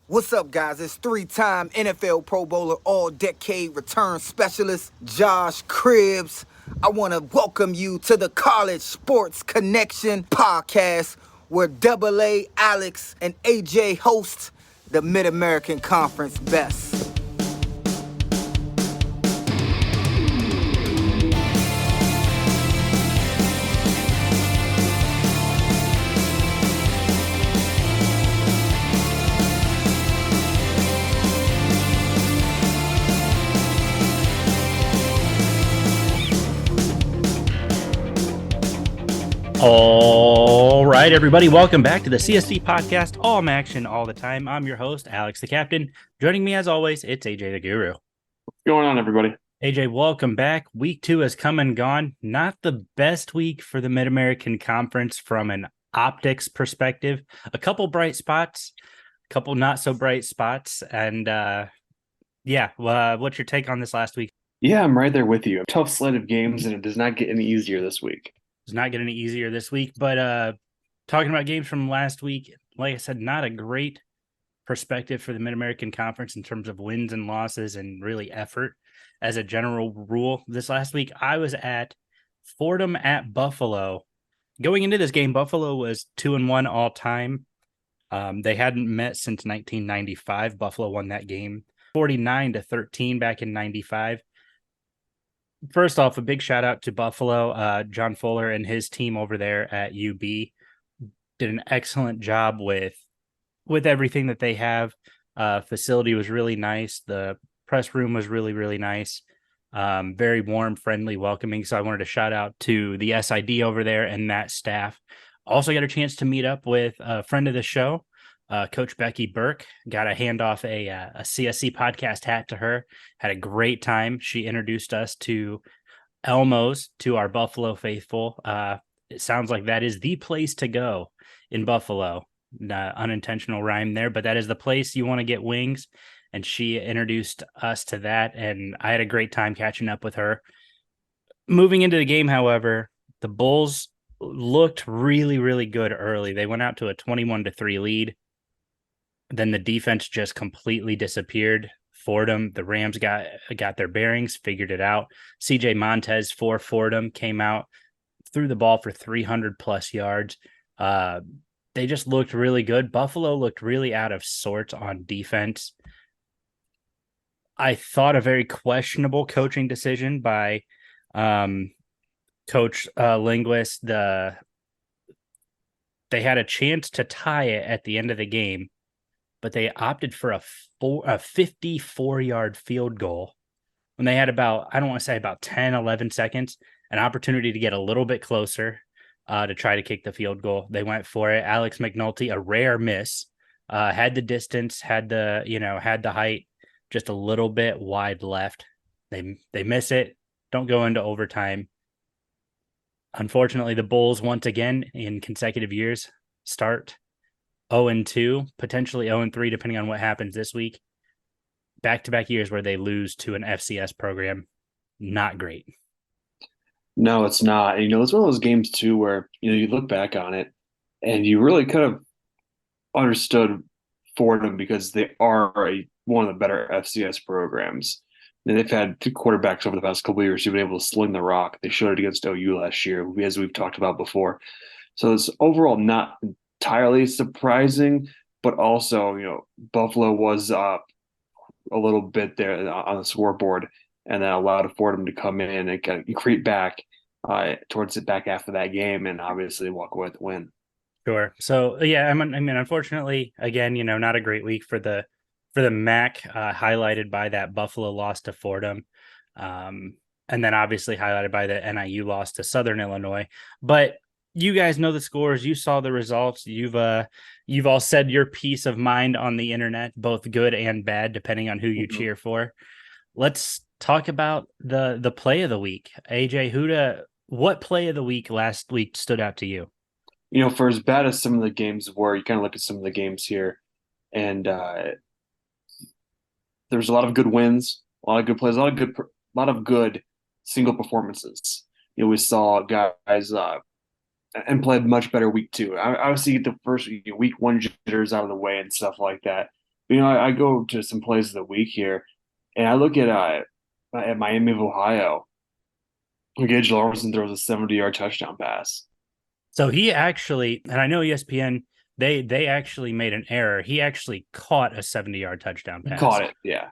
What's up, guys? It's three-time NFL Pro Bowler, all-decade return specialist, Josh Cribbs. I want to welcome you to the College Sports Connection podcast, where Double A, Alex, and AJ host the Mid-American Conference Best. All right, everybody, welcome back to the CSC podcast, all action, all the time. I'm your host, Alex the Captain. Joining me, as always, it's AJ the Guru. What's going on, everybody? AJ, welcome back. Week 2 has come and gone. Not the best week for the Mid-American Conference from an optics perspective. A couple bright spots, a couple not so bright spots. And what's your take on this last week? Yeah, I'm right there with you. Tough slate of games, and it does not get any easier this week. It's not getting any easier this week, but talking about games from last week, like I said, not a great perspective for the Mid-American Conference in terms of wins and losses and really effort as a general rule. This last week, I was at Fordham at Buffalo. Going into this game, Buffalo was 2-1 all time. They hadn't met since 1995. Buffalo won that game 49-13 back in 95. First off, a big shout out to Buffalo. John Fuller and his team over there at UB did an excellent job with everything that they have. Facility was really nice. The press room was really, really nice. Very warm, friendly, welcoming. So I wanted to shout out to the SID over there and that staff. Also got a chance to meet up with a friend of the show, Coach Becky Burke. Got a hand off a CSC podcast hat to her. Had a great time. She introduced us to Elmo's, to our Buffalo faithful. It sounds like that is the place to go in Buffalo. Unintentional rhyme there, but that is the place you want to get wings. And she introduced us to that, and I had a great time catching up with her. Moving into the game, however, the Bulls looked really, really good early. They went out to a 21-3 lead. Then the defense just completely disappeared. Fordham, the Rams got their bearings, figured it out. CJ Montez for Fordham came out, threw the ball for 300 plus yards. They just looked really good. Buffalo looked really out of sorts on defense. I thought a very questionable coaching decision by Coach Linguist. They had a chance to tie it at the end of the game, but they opted for a 54-yard field goal when they had about 10, 11 seconds, an opportunity to get a little bit closer to try to kick the field goal. They went for it. Alex McNulty, a rare miss, had the distance, had the height, just a little bit wide left. They miss it, don't go into overtime. Unfortunately, the Bulls, once again in consecutive years, start 0-2, potentially 0-3, depending on what happens this week. Back-to-back years where they lose to an FCS program. Not great. No, it's not. And, it's one of those games, too, where, you look back on it and you really could have understood Fordham because they are one of the better FCS programs. And they've had two quarterbacks over the past couple of years who've been able to sling the rock. They showed it against OU last year, as we've talked about before. So it's overall not entirely surprising, but also, Buffalo was up a little bit there on the scoreboard, and that allowed Fordham to come in and kind of creep back towards the back half of that game, and obviously walk away with the win. Sure. So yeah, unfortunately, again, not a great week for the MAC, highlighted by that Buffalo loss to Fordham, and then obviously highlighted by the NIU loss to Southern Illinois. But you guys know the scores. You saw the results. You've all said your piece of mind on the internet, both good and bad, depending on who you cheer for. Let's talk about the play of the week. AJ, what play of the week last week stood out to you? For as bad as some of the games were, you kind of look at some of the games here, and there's a lot of good wins, a lot of good plays, a lot of good single performances. We saw guys and played much better week 2. Obviously, get the first week 1 jitters out of the way and stuff like that. I go to some plays of the week here, and I look at Miami of Ohio. Gage Lawson throws a 70-yard touchdown pass. So he actually, and I know ESPN, they actually made an error. He actually caught a 70-yard touchdown He pass. caught it. Yeah.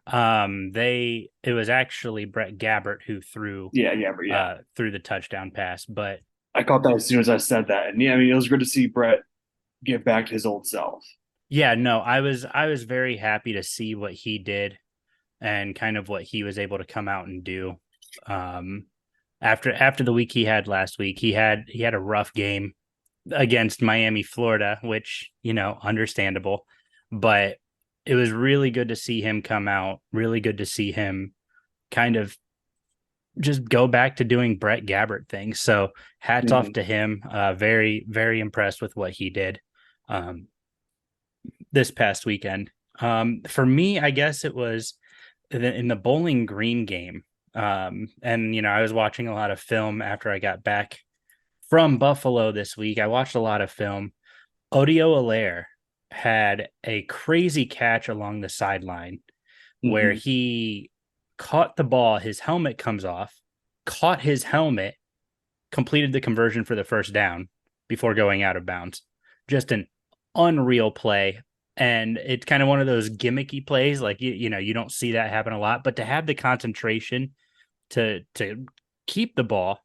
It was actually Brett Gabbert who threw Yeah. threw the touchdown pass, but I caught that as soon as I said that. And yeah, I mean, it was good to see Brett get back to his old self. yeah, no, I was very happy to see what he did and kind of what he was able to come out and do. Um, after the week he had last week, he had a rough game against Miami, Florida, which, understandable, but it was really good to see him come out, really good to see him kind of just go back to doing Brett Gabbert things. So hats off Mhm. to him. Very, very impressed with what he did um, this past weekend. For me, I guess it was in the Bowling Green game. And, I was watching a lot of film after I got back from Buffalo this week. I watched a lot of film. Odio Allaire had a crazy catch along the sideline where Mhm. he caught the ball, his helmet comes off, caught his helmet, completed the conversion for the first down before going out of bounds. Just an unreal play. And it's kind of one of those gimmicky plays, like you don't see that happen a lot, but to have the concentration to keep the ball,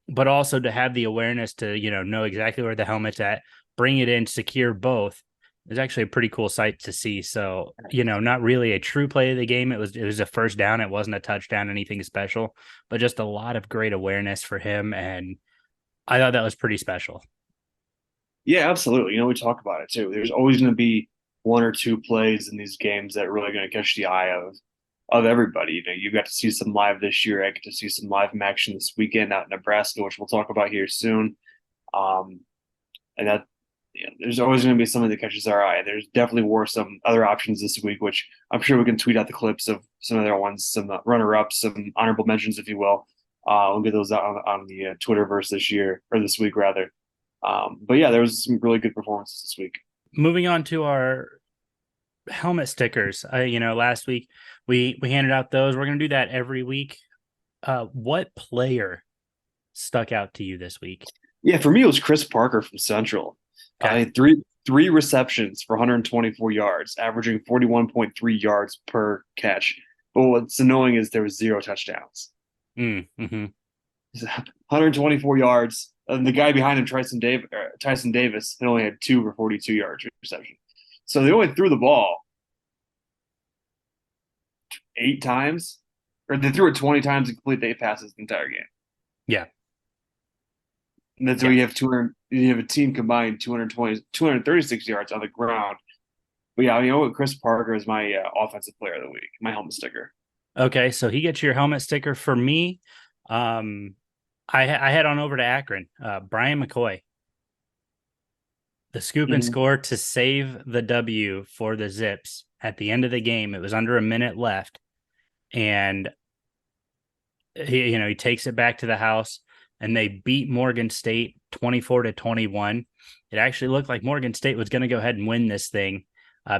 but also to have the awareness to know exactly where the helmet's at, bring it in, secure both, is actually a pretty cool sight to see. So not really a true play of the game. It was a first down. It wasn't a touchdown, anything special, but just a lot of great awareness for him, and I thought that was pretty special. Yeah, absolutely. We talk about it too. There's always going to be one or two plays in these games that are really going to catch the eye of everybody. You got to see some live this year. I get to see some live action this weekend out in Nebraska, which we'll talk about here soon. Um, and that there's always going to be something that catches our eye. There's definitely were some other options this week, which I'm sure we can tweet out the clips of some other ones, some runner-ups, some honorable mentions, if you will. We'll get those out on the Twitterverse this year or this week rather. But yeah, there was some really good performances this week. Moving on to our helmet stickers. Last week we handed out those. We're gonna do that every week. What player stuck out to you this week? Yeah, for me it was Chris Parker from Central. Okay. Had three receptions for 124 yards, averaging 41.3 yards per catch. But what's annoying is there was zero touchdowns. Mm-hmm. 124 yards. And the guy behind him, Tyson Davis, had only had 2 for 42 yards reception. So they only threw the ball 8 times, or they threw it 20 times and completed 8 passes the entire game. Yeah. And that's why you have 200. You have a team combined 236 yards on the ground. But yeah, what? Chris Parker is my offensive player of the week, my helmet sticker. Okay, so he gets your helmet sticker. For me, I head on over to Akron. Brian McCoy, the scoop and Mhm. score to save the W for the Zips at the end of the game. It was under a minute left, and he takes it back to the house, and they beat Morgan State 24-21. It actually looked like Morgan State was going to go ahead and win this thing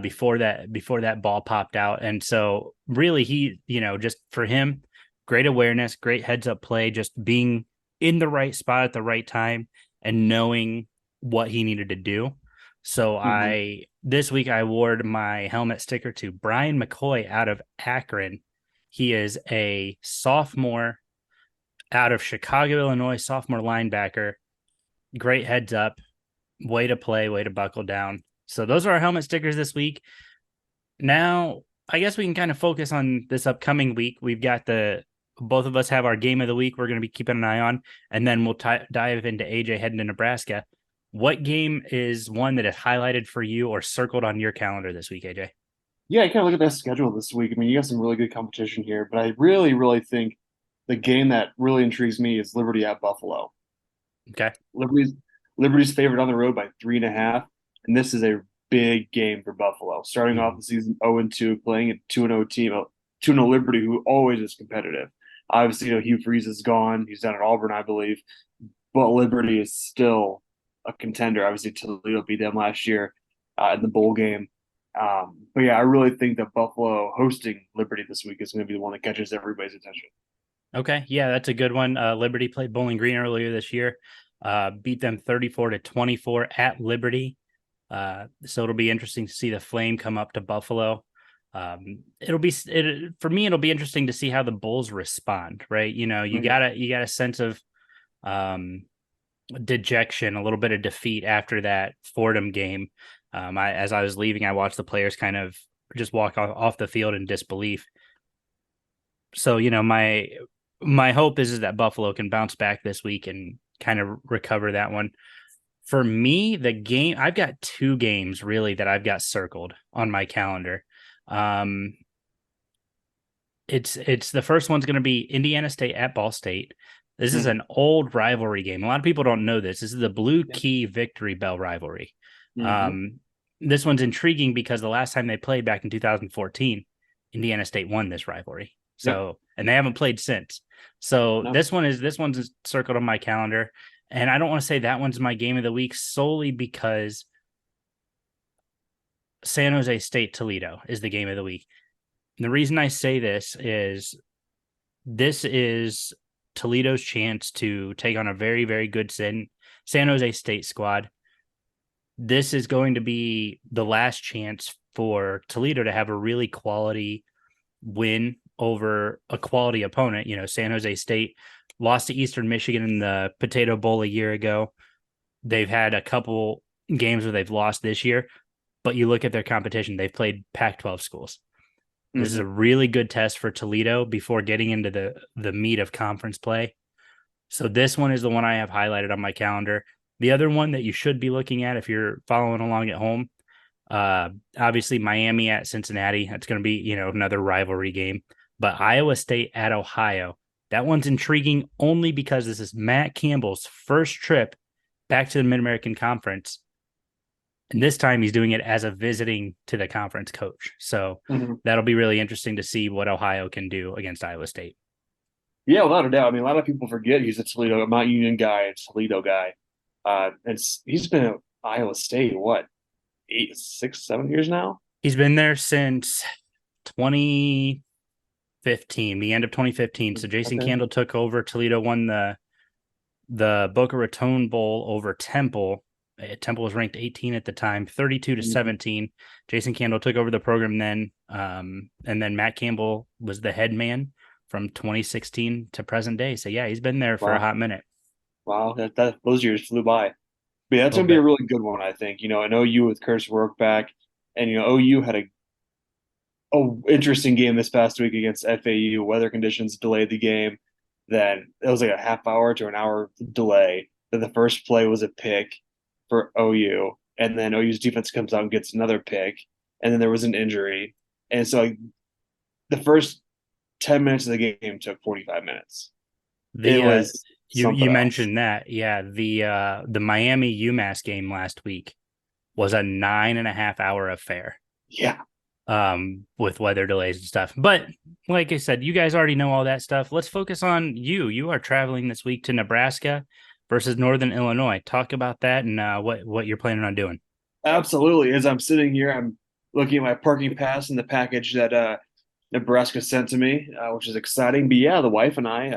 before that ball popped out. And so really he, just for him, great awareness, great heads up play, just being in the right spot at the right time and knowing what he needed to do. So Mhm. this week I award my helmet sticker to Brian McCoy out of Akron. He is a sophomore out of Chicago, Illinois, sophomore linebacker. Great heads up, way to play, way to buckle down. So those are our helmet stickers this week. Now, I guess we can kind of focus on this upcoming week. We've got both of us have our game of the week we're going to be keeping an eye on, and then we'll dive into AJ heading to Nebraska. What game is one that is highlighted for you or circled on your calendar this week, AJ? Yeah, you kind of look at that schedule this week. I mean, you got some really good competition here, but I really, really think the game that really intrigues me is Liberty at Buffalo. Okay. Liberty's Liberty's favored on the road by 3.5, and this is a big game for Buffalo. Starting off Mhm. the season 0-2, playing a 2-0 team, 2-0 Liberty, who always is competitive. Obviously, Hugh Freeze is gone; he's down at Auburn, I believe, but Liberty is still a contender. Obviously, Toledo beat them last year in the bowl game. But yeah, I really think that Buffalo hosting Liberty this week is going to be the one that catches everybody's attention. Okay, yeah, that's a good one. Liberty played Bowling Green earlier this year, beat them 34-24 at Liberty. So it'll be interesting to see the Flame come up to Buffalo. For me, it'll be interesting to see how the Bulls respond. Right, you know, you got a sense of dejection, a little bit of defeat after that Fordham game. As I was leaving, I watched the players kind of just walk off the field in disbelief. So, you know, my hope is that Buffalo can bounce back this week and kind of recover that one. For me, the game, I've got two games really that I've got circled on my calendar. It's the first one's going to be Indiana State at Ball State. This is an old rivalry game. A lot of people don't know this. This is the Blue Key Victory Bell rivalry. This one's intriguing because the last time they played back in 2014, Indiana State won this rivalry. So, and they haven't played since. So this one's circled on my calendar. And I don't want to say that one's my game of the week solely because San Jose State Toledo is the game of the week. And the reason I say this is Toledo's chance to take on a very, very good San Jose State squad. This is going to be the last chance for Toledo to have a really quality win over a quality opponent. You know, San Jose State lost to Eastern Michigan in the Potato Bowl a year ago. They've had a couple games where they've lost this year, but you look at their competition, they've played Pac-12 schools. This is a really good test for Toledo before getting into the meat of conference play. So this one is the one I have highlighted on my calendar. The other one that you should be looking at if you're following along at home, obviously Miami at Cincinnati. That's going to be, you know, another rivalry game. But Iowa State at Ohio, that one's intriguing only because this is Matt Campbell's first trip back to the Mid-American Conference. And this time he's doing it as a visiting to the conference coach. So that'll be really interesting to see what Ohio can do against Iowa State. Yeah, without a doubt. I mean, a lot of people forget he's a Mount Union guy, a Toledo guy. He's been at Iowa State, what, 8, 6, 7 years now? He's been there since 2015, the end of 2015. So Jason Candle took over. Toledo won the Boca Raton Bowl over Temple. Temple was ranked 18 at the time, 32-17. Jason Candle took over the program then. And then Matt Campbell was the head man from 2016 to present day. So yeah, he's been there for a hot minute. Wow, those years flew by. But yeah, that's going to be a really good one, I think. You know, an OU with Curtis Rourke back, and you know, OU had a interesting game this past week against FAU. Weather conditions delayed the game. Then it was like a half hour to an hour delay. Then the first play was a pick for OU, and then OU's defense comes out and gets another pick, and then there was an injury, and so like, the first 10 minutes of the game took 45 minutes. It was you mentioned that, yeah. The Miami UMass game last week was a 9.5-hour affair. Yeah. With weather delays and stuff. But like I said, you guys already know all that stuff. Let's focus on you. You are traveling this week to Nebraska versus Northern Illinois. Talk about that and what you're planning on doing. Absolutely. As I'm sitting here, I'm looking at my parking pass and the package that Nebraska sent to me, which is exciting. But yeah, the wife and I,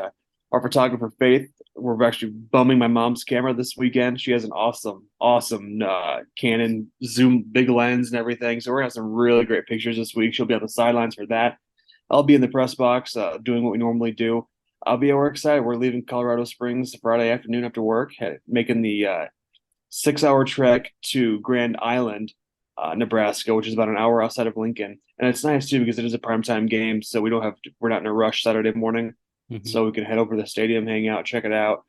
our photographer Faith, we're actually bumming my mom's camera this weekend. She has an awesome Canon zoom big lens and everything. So we're gonna have some really great pictures this week. She'll be on the sidelines for that. I'll be in the press box doing what we normally do. We're excited. We're leaving Colorado Springs Friday afternoon after work, making the 6-hour trek to Grand Island, Nebraska, which is about an hour outside of Lincoln. And it's nice too because it is a primetime game, so we're not in a rush Saturday morning. So we can head over to the stadium, hang out, check it out.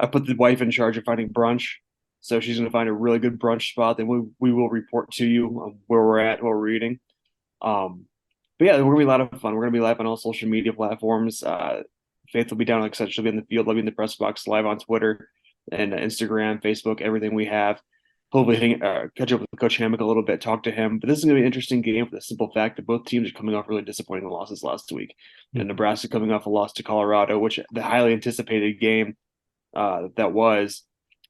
I put the wife in charge of finding brunch, so she's going to find a really good brunch spot. Then we will report to you where we're at, what we're eating. But yeah, we're going to be a lot of fun. We're going to be live on all social media platforms. Faith will be down, like I said, she'll be in the field. I'll be in the press box, live on Twitter and Instagram, Facebook, everything we have. Hopefully catch up with Coach Hammock a little bit, talk to him. But this is going to be an interesting game for the simple fact that both teams are coming off really disappointing losses last week. And Nebraska coming off a loss to Colorado, which the highly anticipated game that was.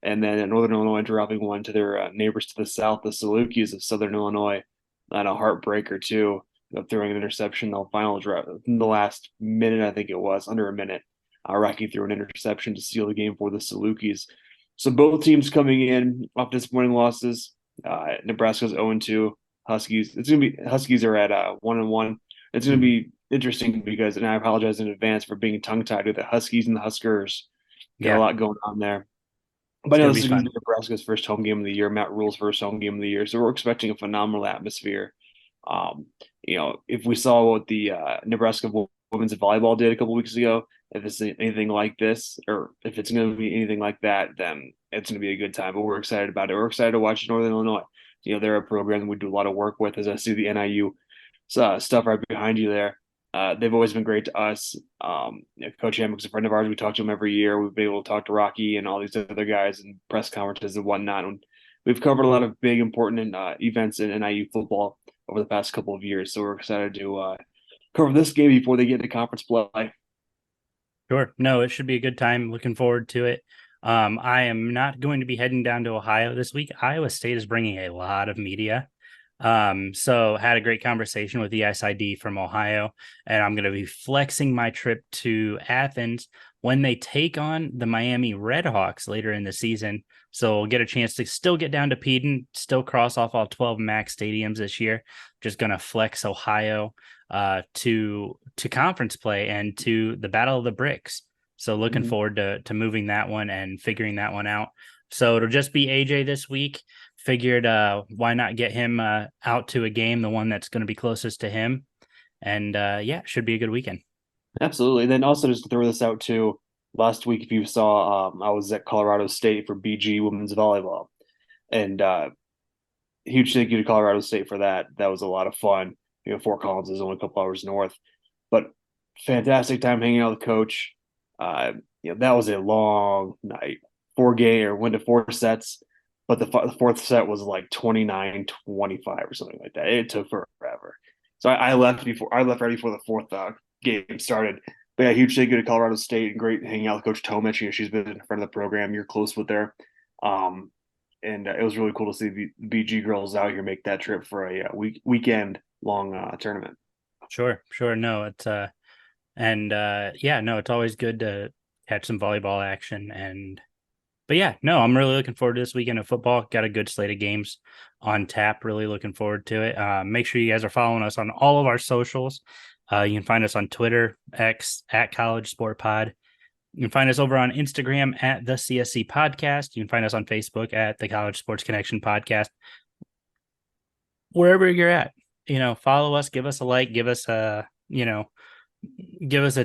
And then Northern Illinois dropping one to their neighbors to the south, the Salukis of Southern Illinois, and a heartbreaker too, throwing an interception in the final drive in the last minute, I think it was under a minute. Rocky threw an interception to seal the game for the Salukis. So both teams coming in off disappointing losses. Nebraska's 0-2. Huskies are at 1-1. It's gonna be interesting because, and I apologize in advance for being tongue tied with the Huskies and the Huskers. Got a lot going on there. But I know this is going to be Nebraska's first home game of the year, Matt Rule's first home game of the year, so we're expecting a phenomenal atmosphere. If we saw what the Nebraska women's volleyball did a couple weeks ago, if it's anything like this, or if it's going to be anything like that, then it's going to be a good time. But we're excited about it. We're excited to watch Northern Illinois. They're a program that we do a lot of work with. As I see the NIU stuff right behind you there. They've always been great to us. Coach Hammock's a friend of ours. We talk to him every year. We've been able to talk to Rocky and all these other guys in press conferences and whatnot. And we've covered a lot of big, important events in NIU football over the past couple of years. So we're excited to cover this game before they get into conference play. Sure. No, it should be a good time. Looking forward to it. I am not going to be heading down to Ohio this week. Iowa State is bringing a lot of media. So had a great conversation with the SID from Ohio, and I'm going to be flexing my trip to Athens when they take on the Miami Redhawks later in the season. So we'll get a chance to still get down to Peden, still cross off all 12 MAC stadiums this year. Just going to flex Ohio to conference play and to the Battle of the Bricks. So looking forward to moving that one and figuring that one out. So it'll just be AJ this week. Figured why not get him out to a game, the one that's going to be closest to him. And should be a good weekend. Absolutely. Then also just to throw this out too, last week, if you saw, I was at Colorado State for BG women's volleyball. And huge thank you to Colorado State for that. That was a lot of fun. Fort Collins is only a couple hours north. But fantastic time hanging out with the coach. That was a long night. 4 sets. But the fourth set was like 29-25 or something like that. It took forever. So I left right before the fourth game started. But yeah, huge thank you to Colorado State and great hanging out with Coach Tomich. She's been in front of the program. You're close with her. And it was really cool to see the BG girls out here make that trip for a weekend long tournament. Sure. No, it's it's always good to catch some volleyball action. But yeah, no, I'm really looking forward to this weekend of football. Got a good slate of games on tap. Really looking forward to it. Make sure you guys are following us on all of our socials. You can find us on Twitter, X, at College Sport Pod. You can find us over on Instagram at the CSC Podcast. You can find us on Facebook at the College Sports Connection Podcast. Wherever you're at, follow us, give us a like, give us a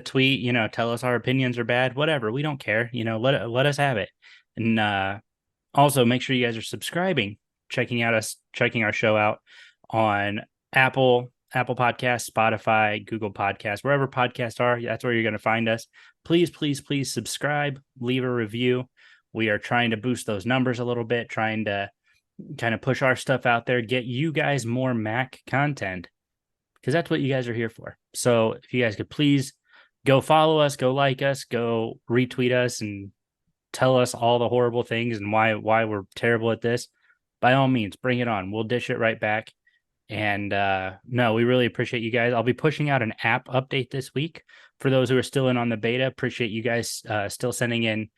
tweet, tell us our opinions are bad, whatever. We don't care. Let us have it. And also make sure you guys are subscribing, checking our show out on Apple Podcasts, Spotify, Google Podcasts, wherever podcasts are. That's where you're going to find us. Please, please, please subscribe, leave a review. We are trying to boost those numbers a little bit, trying to kind of push our stuff out there, get you guys more Mac content, because that's what you guys are here for. So if you guys could please go follow us, go like us, go retweet us, and tell us all the horrible things and why we're terrible at this, by all means, bring it on. We'll dish it right back. And no, we really appreciate you guys. I'll be pushing out an app update this week for those who are still in on the beta. Appreciate you guys still sending in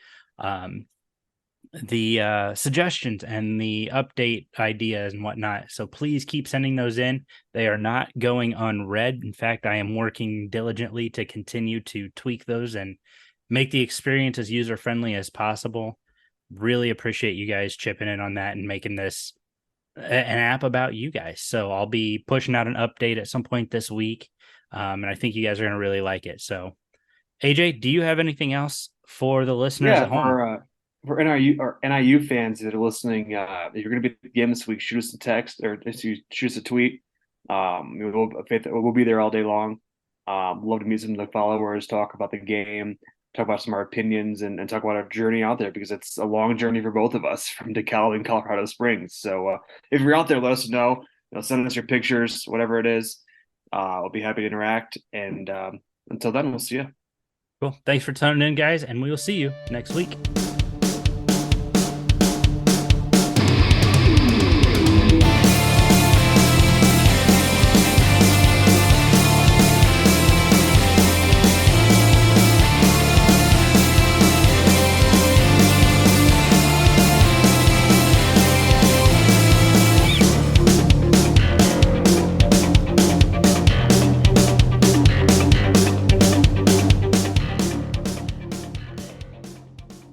the suggestions and the update ideas and whatnot. So please keep sending those in. They are not going unread. In fact, I am working diligently to continue to tweak those and make the experience as user-friendly as possible. Really appreciate you guys chipping in on that and making this an app about you guys. So I'll be pushing out an update at some point this week. And I think you guys are going to really like it. So AJ, do you have anything else for the listeners at home? For NIU fans that are listening, if you're going to be at the game this week, shoot us a text or shoot us a tweet. We'll be there all day long. Love to meet some of the followers, talk about the game, talk about some of our opinions, and talk about our journey out there, because it's a long journey for both of us from DeKalb and Colorado Springs. So if you're out there, let us know. Send us your pictures, whatever it is. I'll be happy to interact. And until then, we'll see you. Cool. Thanks for tuning in, guys, and we will see you next week.